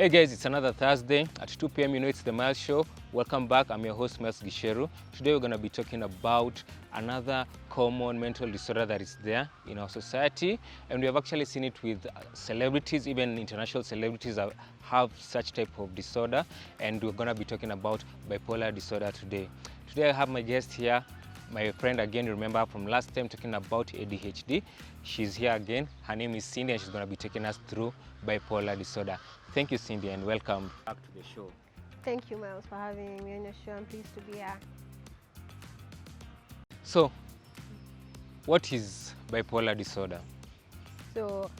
Hey guys, it's another Thursday at 2 p.m. You know it's the Myles show. Welcome back. I'm your host, Myles Gicheru. Today we're going to be talking about another common mental disorder that is there in our society, and we have actually seen it with celebrities. Even international celebrities have such type of disorder, and we're going to be talking about bipolar disorder today. Today I have my guest here, my friend again. Remember from last time talking about ADHD. She's here again. Her name is Cindy, and she's going to be taking us through bipolar disorder. Thank you, Cindy, and welcome back to the show. Thank you, Myles, for having me on your show. I'm pleased to be here. So, what is bipolar disorder? So,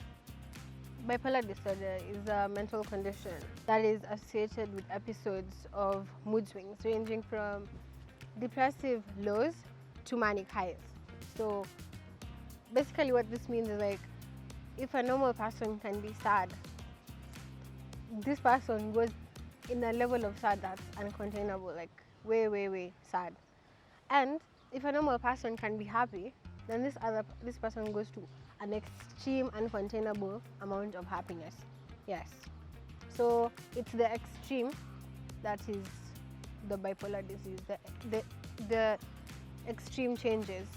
bipolar disorder is a mental condition that is associated with episodes of mood swings ranging from depressive lows to manic highs. So, basically, what this means is like if a normal person can be sad, this person goes in a level of sad that's uncontainable, like way sad. And if a normal person can be happy, then this person goes to an extreme uncontainable amount of happiness. Yes. So it's the extreme that is the bipolar disease. The extreme changes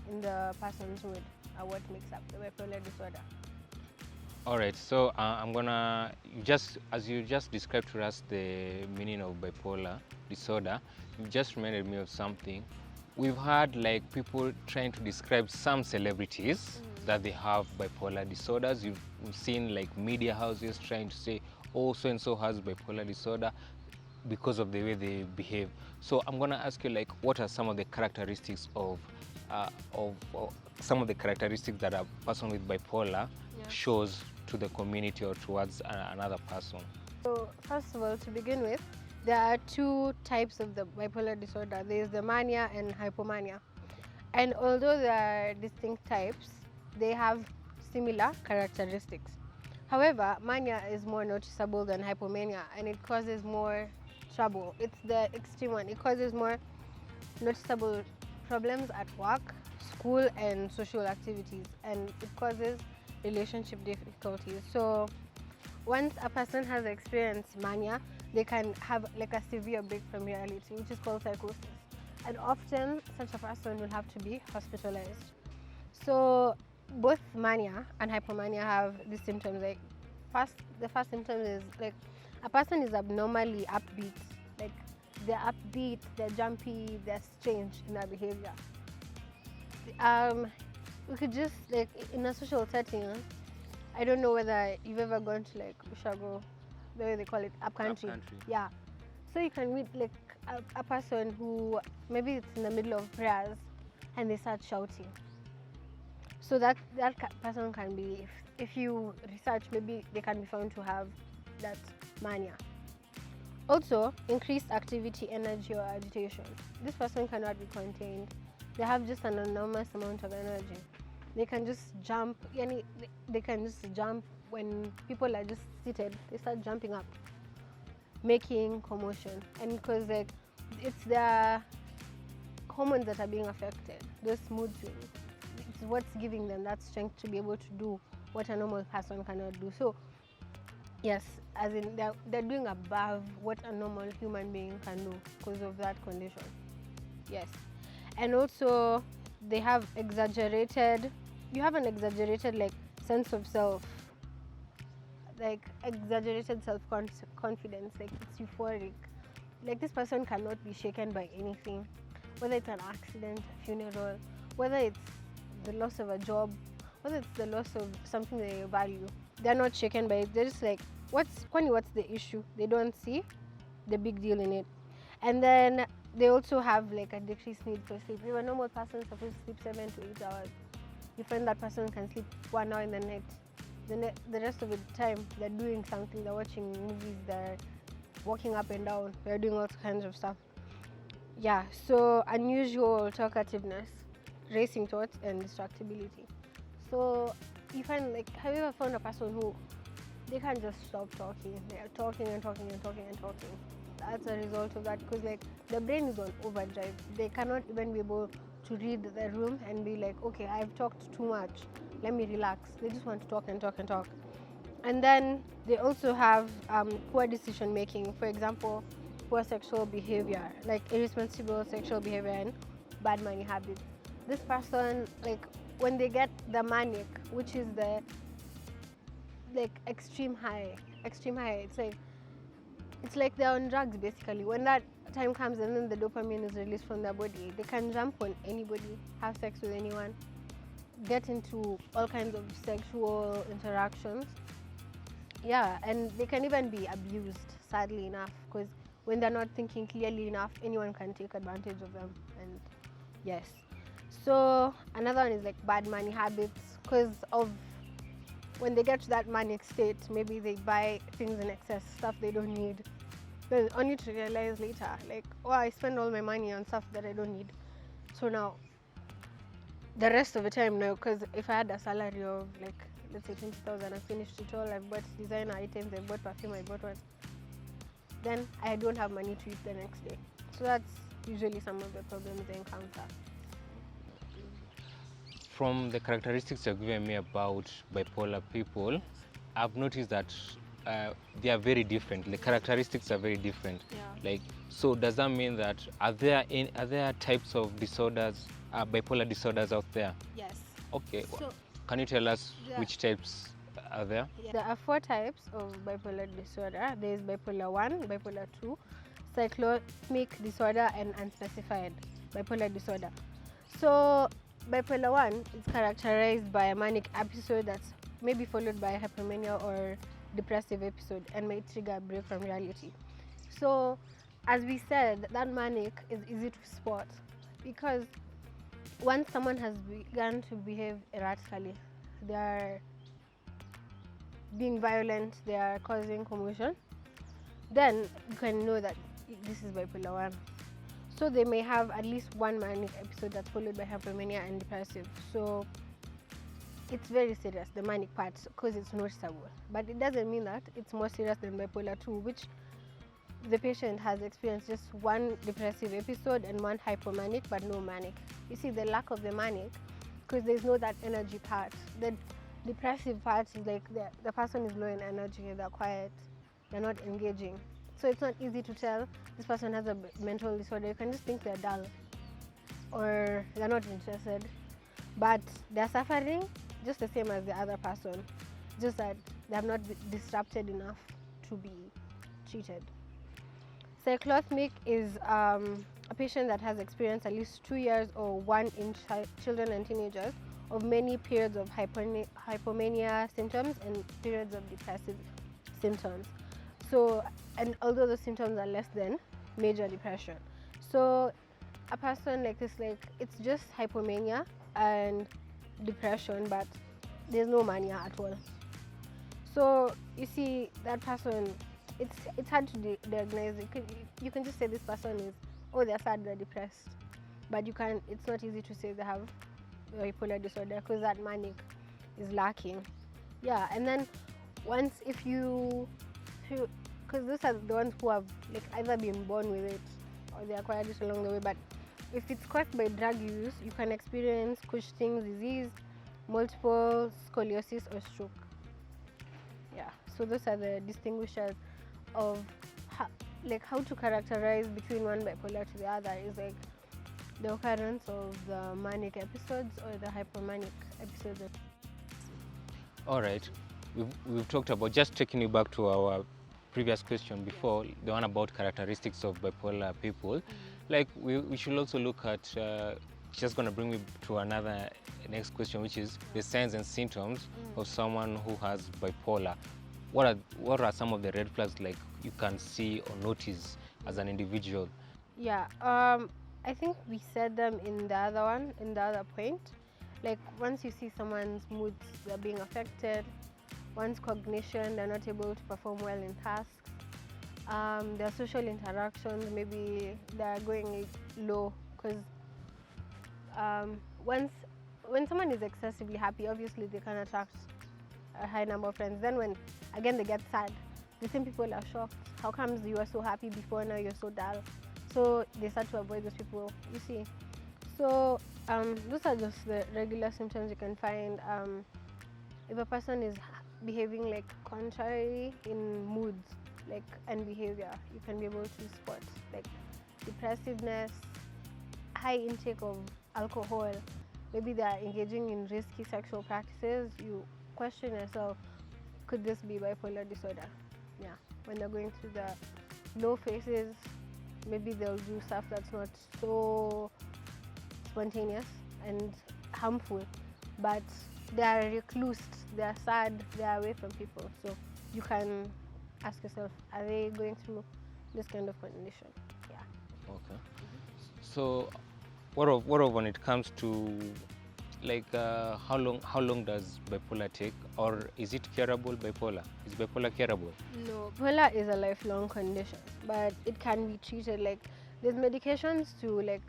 in the person's mood are what makes up the bipolar disorder. All right, so I'm gonna as you just described to us the meaning of bipolar disorder, you just reminded me of something. We've had like people trying to describe some celebrities that they have bipolar disorders. You've seen like media houses trying to say, oh, so and so has bipolar disorder because of the way they behave. So I'm gonna ask you like, what are some of the characteristics of some of the characteristics that a person with bipolar shows to the community or towards another person? So first of all, to begin with, there are two types of the bipolar disorder. There is the mania and hypomania. And although there are distinct types, they have similar characteristics. However, mania is more noticeable than hypomania, and it causes more trouble. It's the extreme one. It causes more noticeable problems at work, school, and social activities, and it causes relationship difficulties. So once a person has experienced mania, they can have like a severe break from reality, which is called psychosis. And often such a person will have to be hospitalized. So both mania and hypomania have these symptoms. Like the first symptom is like a person is abnormally upbeat. Like they're upbeat, they're jumpy, they're strange in their behavior. We could just like in a social setting. I don't know whether you've ever gone to like Gicheru, the way they call it, up country. Yeah. So you can meet like a person who maybe it's in the middle of prayers and they start shouting. So that person can be, if you research, maybe they can be found to have that mania. Also, increased activity, energy, or agitation. This person cannot be contained. They have just an enormous amount of energy. They can just jump. They can just jump when people are just seated. They start jumping up, making commotion, and because like it's their hormones that are being affected. Those mood swings. It's what's giving them that strength to be able to do what a normal person cannot do. So yes, as in they're doing above what a normal human being can do because of that condition. Yes. And also they have you have an exaggerated like sense of self, like exaggerated self-confidence, like it's euphoric. Like this person cannot be shaken by anything, whether it's an accident, a funeral, whether it's the loss of a job, whether it's the loss of something they value. They're not shaken by it. They're just like, what's the issue? They don't see the big deal in it. And then they also have like a decreased need for sleep. If a normal person is supposed to sleep 7 to 8 hours, you find that person can sleep 1 hour in the night. The rest of the time they're doing something. They're watching movies. They're walking up and down. They're doing all kinds of stuff. Yeah. So unusual talkativeness, racing thoughts, and distractibility. So you find like, have you ever found a person who they can't just stop talking? They're talking and talking and talking and talking. That's a result of that because like the brain is on overdrive. They cannot even be able to read the room and be like, okay, I've talked too much, let me relax. They just want to talk and talk and talk. And then they also have poor decision making. For example, poor sexual behavior, like irresponsible sexual behavior and bad money habits. This person, like when they get the manic, which is the like extreme high. It's like they're on drugs basically. When that time comes and then the dopamine is released from their body, they can jump on anybody, have sex with anyone, get into all kinds of sexual interactions. Yeah, and they can even be abused, sadly enough, because when they're not thinking clearly enough, anyone can take advantage of them. And yes. So another one is like bad money habits, because of when they get to that manic state, maybe they buy things in excess, stuff they don't need. Then only to realize later, like, oh, I spend all my money on stuff that I don't need. So now, the rest of the time now, because if I had a salary of like, let's say 20,000, I finished it all, I've bought designer items, I've bought perfume, I bought what, then I don't have money to eat the next day. So that's usually some of the problems I encounter. From the characteristics you're giving me about bipolar people, I've noticed that they are very different. The characteristics are very different. Yeah. Like, so does that mean that are there types of disorders, bipolar disorders out there? Yes. Okay. So Can you tell us which types are there? yeah, there are 4 types of bipolar disorder. There is bipolar 1, bipolar 2, cyclomic disorder, and unspecified bipolar disorder. So bipolar 1 is characterized by a manic episode that's maybe followed by a hypomania or depressive episode and may trigger a break from reality. So as we said, that manic is easy to spot because once someone has begun to behave erratically, they are being violent, they are causing commotion, then you can know that this is bipolar 1. So they may have at least one manic episode that's followed by hypomania and depressive. So it's very serious, the manic part, because it's noticeable. But it doesn't mean that it's more serious than bipolar 2, which the patient has experienced just one depressive episode and one hypomanic, but no manic. You see, the lack of the manic, because there's no that energy part. The depressive part is like the person is low in energy, they're quiet, they're not engaging. So it's not easy to tell this person has a mental disorder. You can just think they're dull or they're not interested, but they're suffering just the same as the other person, just that they have not been disrupted enough to be treated. Cyclothmic is a patient that has experienced at least 2 years or one in children and teenagers of many periods of hypomania symptoms and periods of depressive symptoms. So, and although the symptoms are less than major depression. So a person like this, like it's just hypomania and depression, but there's no mania at all. So you see that person, it's hard to diagnose. You can just say this person is, oh, they're sad, they're depressed, but it's not easy to say they have bipolar disorder because that manic is lacking. Yeah, and then once because those are the ones who have like either been born with it or they acquired it along the way. But if it's caused by drug use, you can experience Cushing's disease, multiple scoliosis, or stroke. Yeah, so those are the distinguishers of how to characterize between one bipolar to the other is like the occurrence of the manic episodes or the hypomanic episodes. All right, we've talked about, just taking you back to our previous question before, the one about characteristics of bipolar people. Like we should also look at, just going to bring me to another next question, which is the signs and symptoms of someone who has bipolar. What are some of the red flags like you can see or notice as an individual? Yeah, I think we said them in the other point. Like once you see someone's moods, they're being affected. One's cognition, they're not able to perform well in tasks. Their social interactions, maybe they're going low because when someone is excessively happy, obviously they can attract a high number of friends. Then when again they get sad, the same people are shocked. How comes you were so happy before, now you're so dull? So they start to avoid those people, you see. So those are just the regular symptoms you can find. If a person is behaving like contrary in moods, like, and behavior. You can be able to spot like depressiveness, high intake of alcohol. Maybe they are engaging in risky sexual practices. You question yourself, could this be bipolar disorder? Yeah. When they're going through the low phases, maybe they'll do stuff that's not so spontaneous and harmful, but they are reclused, they are sad, they are away from people. So you can ask yourself, are they going through this kind of condition? Yeah. Okay. So, what of when it comes to like how long does bipolar take, or is it curable bipolar? Is bipolar curable? No, bipolar is a lifelong condition, but it can be treated. Like, there's medications to like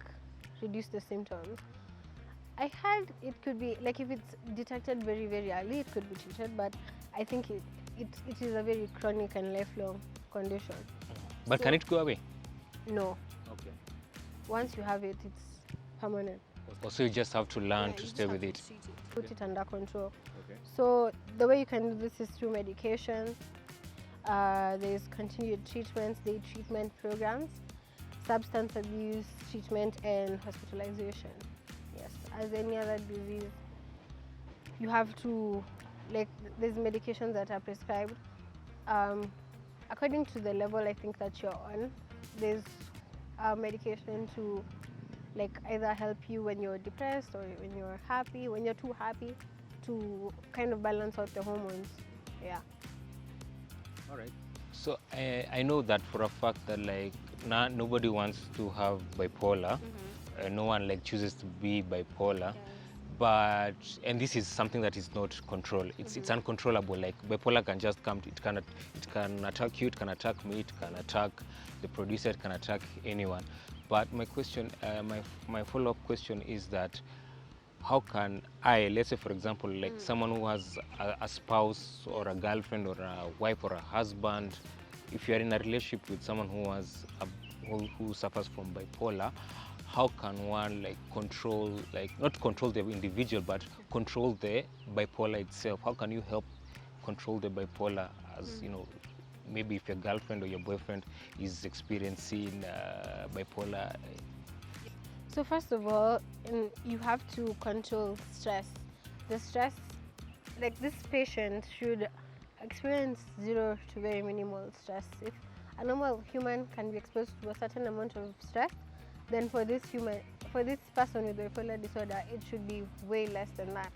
reduce the symptoms. I heard it could be like, if it's detected very very early, it could be treated, but I think it is a very chronic and lifelong condition. But so, can it go away? No. Okay. Once you have it, it's permanent. So you just have to learn to stay with it. Put it under control. Okay. So the way you can do this is through medication. There's continued treatments, day treatment programs, substance abuse treatment, and hospitalization. Yes, as any other disease, you have to, like, there's medications that are prescribed. According to the level I think that you're on, there's medication to like either help you when you're depressed or when you're happy, when you're too happy, to kind of balance out the hormones. Yeah. All right. So I know that for a fact that like nobody wants to have bipolar. No one like chooses to be bipolar. Yes. But this is something that is not controlled. It's uncontrollable. Like bipolar can just come. It can attack you. It can attack me. It can attack the producer. It can attack anyone. But my question, my follow-up question is that how can I, let's say for example, like someone who has a spouse or a girlfriend or a wife or a husband, if you are in a relationship with someone who has who suffers from bipolar, how can one like control, like not control the individual, but control the bipolar itself? How can you help control the bipolar, as you know, maybe if your girlfriend or your boyfriend is experiencing bipolar? So first of all, you have to control stress. The stress, like this patient should experience 0 to very minimal stress. If a normal human can be exposed to a certain amount of stress, then for this person with bipolar disorder, it should be way less than that,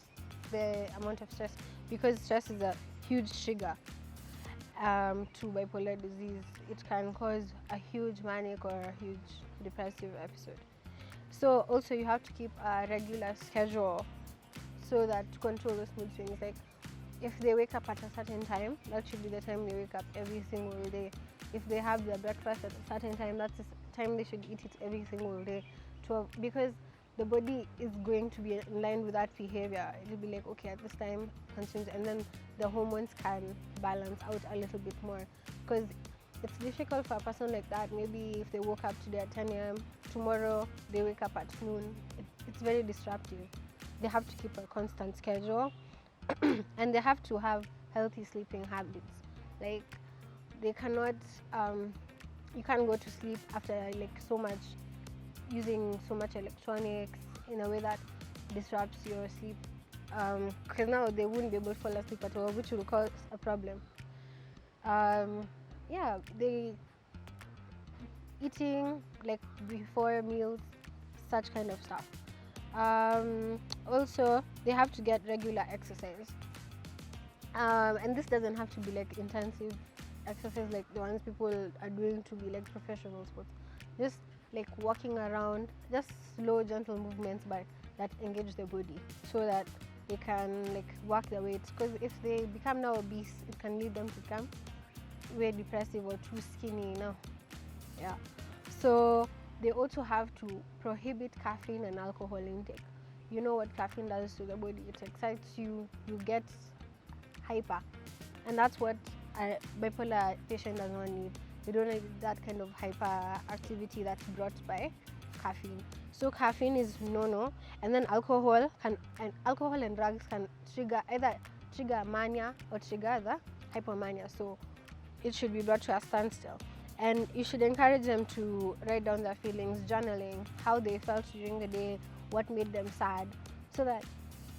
the amount of stress, because stress is a huge trigger to bipolar disease. It can cause a huge manic or a huge depressive episode. So also you have to keep a regular schedule so that to control those mood swings. Like if they wake up at a certain time, that should be the time they wake up every single day. If they have their breakfast at a certain time, that's the time they should eat it every single day. Because the body is going to be in line with that behavior. It will be like, okay, at this time consumes, and then the hormones can balance out a little bit more. Because it's difficult for a person like that. Maybe if they woke up today at 10 a.m., tomorrow they wake up at noon. It's very disruptive. They have to keep a constant schedule and they have to have healthy sleeping habits. Like they cannot, you can't go to sleep after like using so much electronics in a way that disrupts your sleep. Because now they wouldn't be able to fall asleep at all, which will cause a problem. Yeah, they eating like before meals, such kind of stuff. Also, they have to get regular exercise. And this doesn't have to be like intensive exercise like the ones people are doing to be like professional sports. Just like walking around, just slow, gentle movements, but that engage the body so that they can like work their weight. Because if they become now obese, it can lead them to become way depressive or too skinny now. Yeah. So they also have to prohibit caffeine and alcohol intake. You know what caffeine does to the body? It excites you, you get hyper. And that's what a bipolar patient does not need. They don't need that kind of hyperactivity that's brought by caffeine. So caffeine is no, and then alcohol and drugs can trigger either trigger mania or trigger the hypomania. So it should be brought to a standstill. And you should encourage them to write down their feelings, journaling, how they felt during the day, what made them sad, so that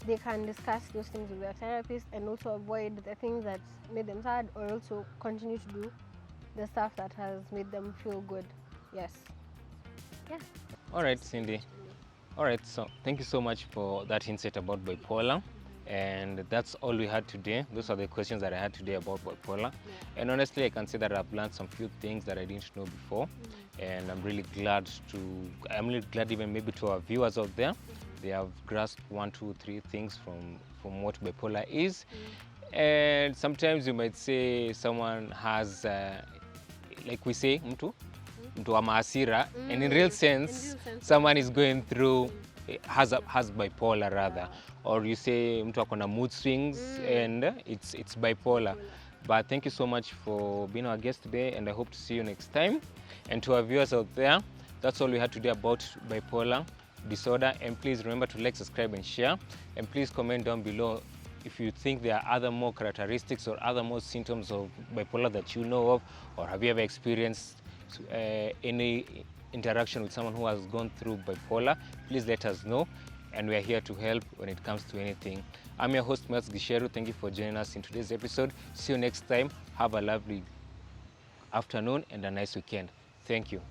they can discuss those things with their therapist and also avoid the things that made them sad, or also continue to do the stuff that has made them feel good. Yes. Yeah. All right, Cindy. All right, so thank you so much for that insight about bipolar. And that's all we had today. Those are the questions that I had today about bipolar. Yeah. And honestly, I can say that I've learned some few things that I didn't know before. And I'm really glad even maybe to our viewers out there, they have grasped 1, 2, 3 things from what bipolar is. And sometimes you might say someone has, like we say, mtu wa mahasira, and in real sense, someone is going through, has bipolar rather. Or you say mtu ako na mood swings, and it's bipolar. But thank you so much for being our guest today, and I hope to see you next time. And to our viewers out there, that's all we had today about bipolar disorder. And please remember to like, subscribe, and share. And please comment down below if you think there are other more characteristics or other more symptoms of bipolar that you know of, or have you ever experienced any interaction with someone who has gone through bipolar. Please let us know, and we are here to help when it comes to anything. I'm your host, Myles Gicheru. Thank you for joining us in today's episode. See you next time. Have a lovely afternoon and a nice weekend. Thank you.